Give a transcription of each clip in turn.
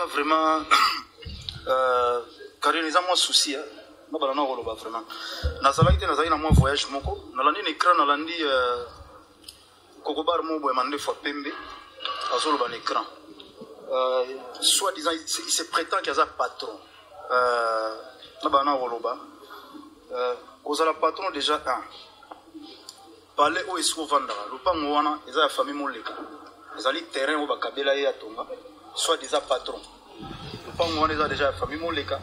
nga vraiment car ils ont moins souci na bala na koloba vraiment nazalaki te nazali na mwa voyage moko nalandi na écran nalandi kokobar mo boye mande fois pembe azoloba na écran soit disant il se prétend qu'il y a un patron na bala na koloba kozala patron déjà un parler o esiko vandaka lopango wana eza ya famille moleka ezali terrain o bakabela ye atonga soit disant patron lopango wana eza déjà ya famille moleka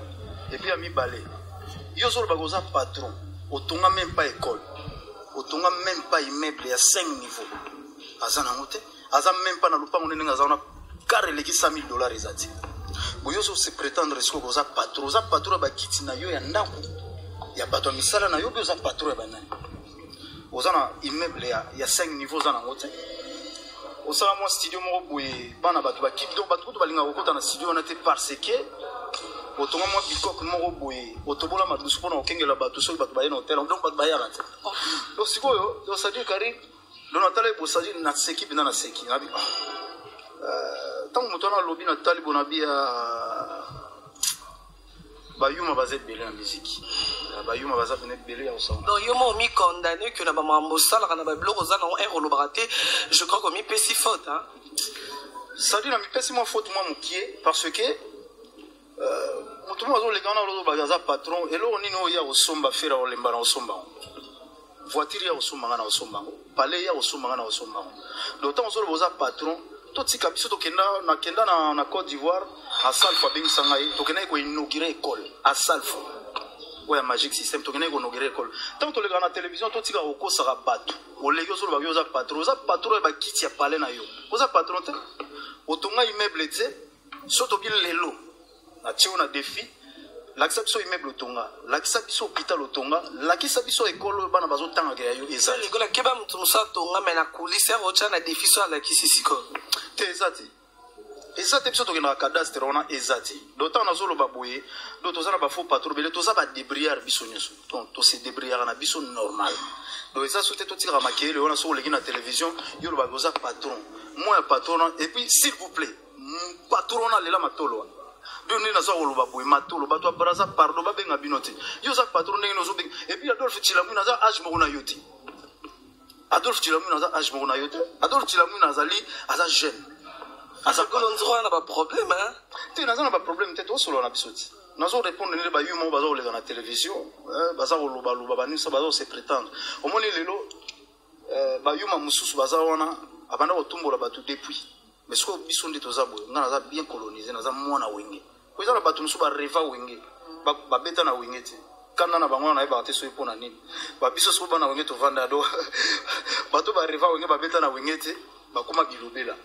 et puis ami balé yo solo bakoza patron otonga même pas école otonga même pas immeuble ya 5 niveaux azana ngote aza même pas na lopango nene ngazana carré leki $100,000 ezati boyo so se prétendre esiko koza patron za patron ba kiti na yo ya ndako ya bato misala na yo be za patron ya banani ozana immeuble ya 5 niveaux za nango te osala mo studio moko boye bana bato ba kiti donc bato balinga kokota na studio na te parce que otonga mo bikok moko boye otobola madusu pona okengela bato so bato ba yena hotel donc bato ba yara te donc sikoyo donc ça dit kari donc natale bo ça dit na seki bina na seki na bi tant mutona lobi na talibo na bia bayuma baza belé en musique bayuma baza belé ya osamba donc yo mo mi condamné que na ba mambo sala kana ba bloko za na un rolobraté je crois que mi pesi faute hein ça dit na mi pesi mo faute moi mokie parce que mutumu azo lekana lo bagaza patron elo nini o ya osomba fera o lemba na osomba voiture ya osomba na osomba palais ya osomba na osomba d'autant on boza patron to tika biso to kenda na Côte d'Ivoire à Salfa bingi sangai to kena ko inaugurer école à Salfa ouais magique système to kena ko inaugurer école tant to le na télévision to tika ko sara bato o lego so ba yoza patron ba kiti ya palais na yo oza patron te otonga immeuble te so to bil lelo na tio na défi lakisa biso immeuble otonga lakisa biso hôpital otonga lakisa biso école bana bazo tanga ke yo eza l'école keba mutu musa tonga mais na coulisse rocha na défi so la kisisiko te ezati ezati biso to na cadastre ona ezati d'autant na zolo baboye do to zana ba faux patron bele to za ba débriar biso nyeso donc to se débriar na biso normal donc ça soute to tira makele ona so leki na télévision yo ba goza patron moi patron et puis s'il vous plaît patron na lela matolo doni na zo loba boy matolo bato braza pardon ba benga binote yo za patron ndenge no zo benga et puis Adolphe Chilamu na za âge mo na yoti Adolphe Chilamu na za âge mo na yoti Adolphe Chilamu na zali aza jeune asa ko ndro na ba problème hein te na za na ba problème te to solo na bisoti na zo répondre ne ba yumo bazo le na télévision baza loba ba nisa bazo se prétendre au moni lelo ba yuma mususu baza wana abanda kotumbola bato depuis mais ce que biso ndi tozabo ngana za bien colonisé na za mwana wenge ko za bato musu ba reva wenge ba beta na wenge te kana na bangwana na ba te so ipona nini ba biso so bana wenge to vanda do bato ba reva wenge ba beta na wenge te ba kuma bilobela